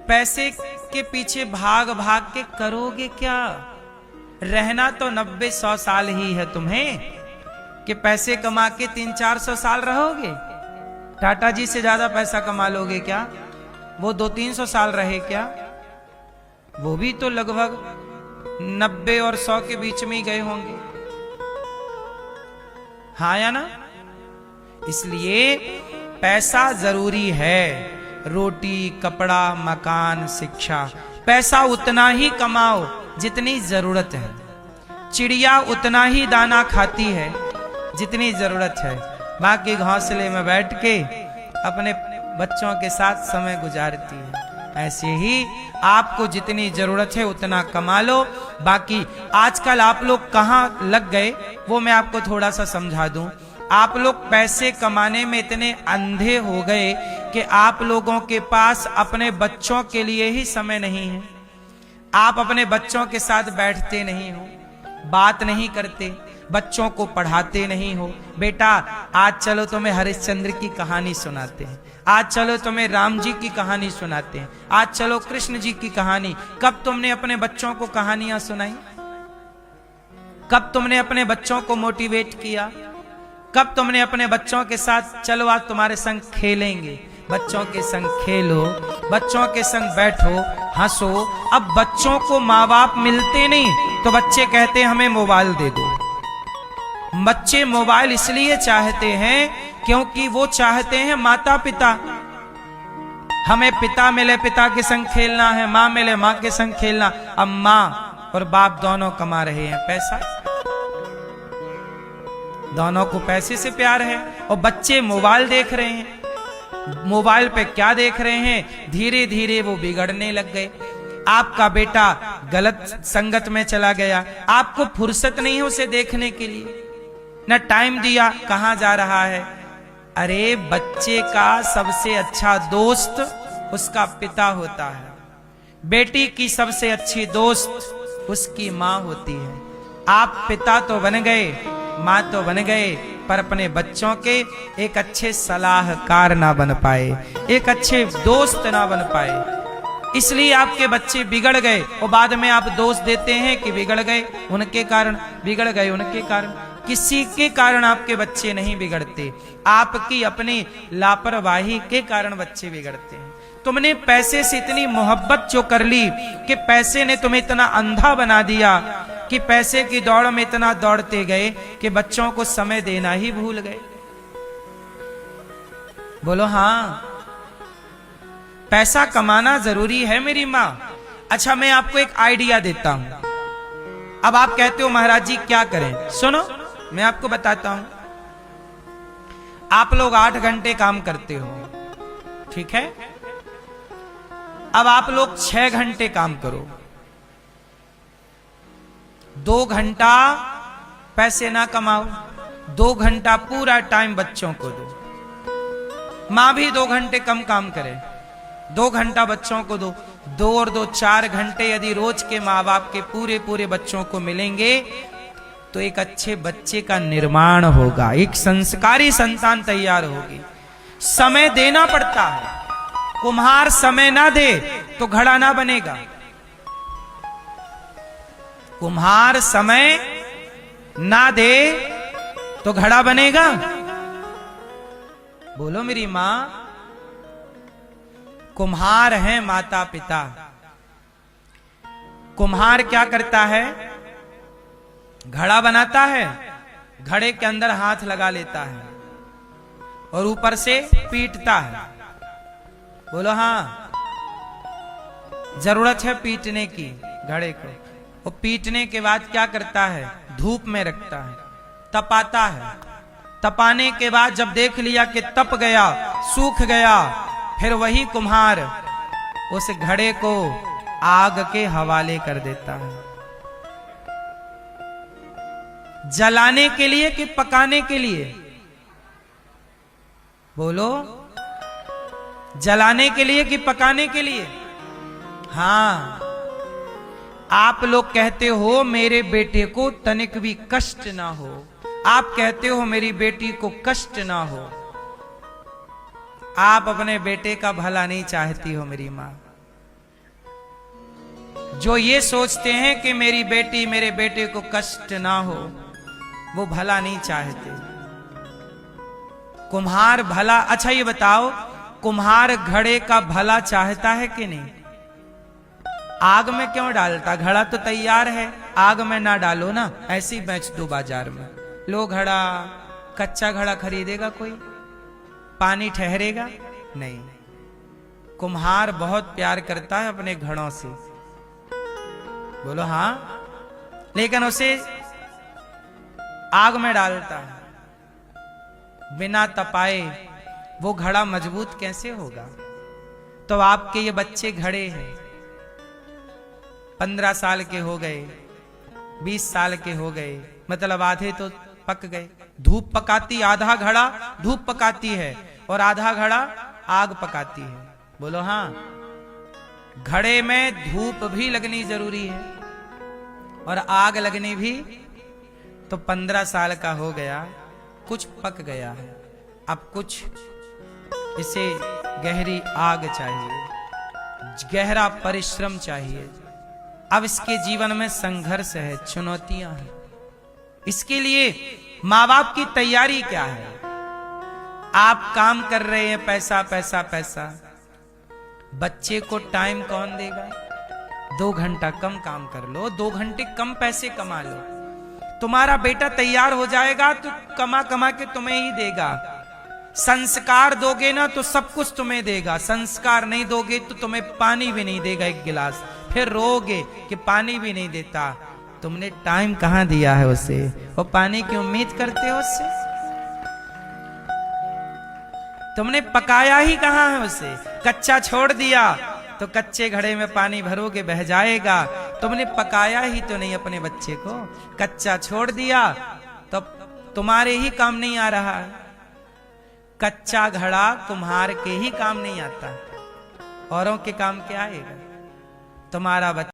पैसे के पीछे भाग भाग के करोगे क्या? रहना तो 90-100 साल ही है तुम्हें, कि पैसे कमा के 300-400 साल रहोगे? टाटा जी से ज्यादा पैसा कमा लोगे क्या? वो 200-300 साल रहे क्या? वो भी तो लगभग 90 और 100 के बीच में ही गए होंगे, हाँ या ना? इसलिए पैसा जरूरी है। रोटी, कपड़ा, मकान, शिक्षा, पैसा उतना ही कमाओ जितनी जरूरत है। चिड़िया उतना ही दाना खाती है जितनी जरूरत है, बाकी घोंसले में बैठ के अपने बच्चों के साथ समय गुजारती है। ऐसे ही आपको जितनी जरूरत है उतना कमा लो। बाकी आजकल आप लोग कहाँ लग गए वो मैं आपको थोड़ा सा समझा दूं। आप लोग पैसे कमाने में इतने अंधे हो गए कि आप लोगों के पास अपने बच्चों के लिए ही समय नहीं है। आप अपने बच्चों के साथ बैठते नहीं हो, बात नहीं करते, बच्चों को पढ़ाते नहीं हो। बेटा आज चलो तुम्हें हरिश्चंद्र की कहानी सुनाते हैं, आज चलो तुम्हें राम जी की कहानी सुनाते हैं, आज चलो कृष्ण जी की कहानी। कब तुमने अपने बच्चों को कहानियां सुनाई? कब तुमने अपने बच्चों को मोटिवेट किया? कब तुमने अपने बच्चों के साथ चलो आज तुम्हारे संग खेलेंगे? बच्चों के संग खेलो, बच्चों के संग बैठो, हंसो। अब बच्चों को माँ बाप मिलते नहीं तो बच्चे कहते हैं हमें मोबाइल दे दो। बच्चे मोबाइल इसलिए चाहते हैं क्योंकि वो चाहते हैं माता पिता, हमें पिता मिले पिता के संग खेलना है, माँ मिले माँ के संग खेलना। अब माँ और बाप दोनों कमा रहे हैं पैसा, दोनों को पैसे से प्यार है, और बच्चे मोबाइल देख रहे हैं। मोबाइल पे क्या देख रहे हैं? धीरे धीरे वो बिगड़ने लग गए। आपका बेटा गलत संगत में चला गया, आपको फुर्सत नहीं है उसे देखने के लिए, न टाइम दिया, कहां जा रहा है? अरे बच्चे का सबसे अच्छा दोस्त उसका पिता होता है, बेटी की सबसे अच्छी दोस्त उसकी माँ होती है। आप पिता तो बन गए, माँ तो बन गए, पर अपने बच्चों के एक अच्छे सलाहकार ना बन पाए, एक अच्छे दोस्त ना बन पाए। इसलिए आपके बच्चे बिगड़ गए, और बाद में आप दोष देते हैं कि बिगड़ गए उनके कारण, बिगड़ गए उनके कारण। किसी के कारण आपके बच्चे नहीं बिगड़ते, आपकी अपनी लापरवाही के कारण बच्चे बिगड़ते हैं। तुमने पैसे से इतनी मोहब्बत जो कर ली कि पैसे ने तुम्हें इतना अंधा बना दिया कि पैसे की दौड़ में इतना दौड़ते गए कि बच्चों को समय देना ही भूल गए। बोलो हाँ, पैसा कमाना जरूरी है मेरी माँ। अच्छा मैं आपको एक आइडिया देता हूं। अब आप कहते हो महाराज जी क्या करें? सुनो मैं आपको बताता हूं। आप लोग 8 घंटे काम करते हो, ठीक है? अब आप लोग 6 घंटे काम करो, 2 घंटा पैसे ना कमाओ, 2 घंटा पूरा टाइम बच्चों को दो। मां भी 2 घंटे कम काम करे, 2 घंटा बच्चों को दो। 2 और 2 4 घंटे यदि रोज के माँ बाप के पूरे पूरे बच्चों को मिलेंगे तो एक अच्छे बच्चे का निर्माण होगा, एक संस्कारी संतान तैयार होगी। समय देना पड़ता है। कुम्हार समय ना दे तो घड़ा ना बनेगा। कुम्हार समय ना दे तो घड़ा बनेगा? बोलो मेरी मां। कुम्हार है माता पिता। कुम्हार क्या करता है? घड़ा बनाता है, घड़े के अंदर हाथ लगा लेता है और ऊपर से पीटता है। बोलो हाँ, जरूरत है पीटने की घड़े को। वो पीटने के बाद क्या करता है? धूप में रखता है, तपाता है। तपाने के बाद जब देख लिया कि तप गया, सूख गया, फिर वही कुम्हार उस घड़े को आग के हवाले कर देता है। जलाने के लिए कि पकाने के लिए? बोलो, जलाने के लिए कि पकाने के लिए? हाँ, आप लोग कहते हो मेरे बेटे को तनिक भी कष्ट ना हो, आप कहते हो मेरी बेटी को कष्ट ना हो। आप अपने बेटे का भला नहीं चाहती हो मेरी मां। जो ये सोचते हैं कि मेरी बेटी मेरे बेटे को कष्ट ना हो, वो भला नहीं चाहते। कुम्हार भला, अच्छा ये बताओ, कुम्हार घड़े का भला चाहता है कि नहीं? आग में क्यों डालता? घड़ा तो तैयार है, आग में ना डालो ना, ऐसे ही बेच दो बाजार में। लो घड़ा, कच्चा घड़ा खरीदेगा कोई? पानी ठहरेगा नहीं। कुम्हार बहुत प्यार करता है अपने घड़ों से, बोलो हाँ, लेकिन उसे आग में डालता है, बिना तपाए वो घड़ा मजबूत कैसे होगा? तो आपके ये बच्चे घड़े हैं, 15 साल के हो गए, 20 साल के हो गए, मतलब आधे तो पक गए। धूप पकाती, आधा घड़ा धूप पकाती है और आधा घड़ा आग पकाती है, बोलो हाँ। घड़े में धूप भी लगनी जरूरी है और आग लगनी भी। तो 15 साल का हो गया, कुछ पक गया है, अब कुछ इसे गहरी आग चाहिए, गहरा परिश्रम चाहिए। अब इसके जीवन में संघर्ष है, चुनौतियां हैं। इसके लिए माँ बाप की तैयारी क्या है? आप काम कर रहे हैं, पैसा पैसा पैसा, बच्चे को टाइम कौन देगा? 2 घंटा कम काम कर लो, 2 घंटे कम पैसे कमा लो, तुम्हारा बेटा तैयार हो जाएगा तो कमा कमा के तुम्हें ही देगा। संस्कार दोगे ना तो सब कुछ तुम्हें देगा, संस्कार नहीं दोगे तो तुम्हें पानी भी नहीं देगा एक गिलास, फिर रोगे कि पानी भी नहीं देता। तुमने टाइम कहां दिया है उसे? वो पानी की उम्मीद करते हो उससे? तुमने पकाया ही कहां है उसे? कच्चा छोड़ दिया तो कच्चे घड़े में पानी भरोगे बह जाएगा। तुमने पकाया ही तो नहीं अपने बच्चे को, कच्चा छोड़ दिया तो तुम्हारे ही काम नहीं आ रहा है। कच्चा घड़ा कुम्हार के ही काम नहीं आता, औरों के काम क्या आएगा? तुम्हारा बच्चा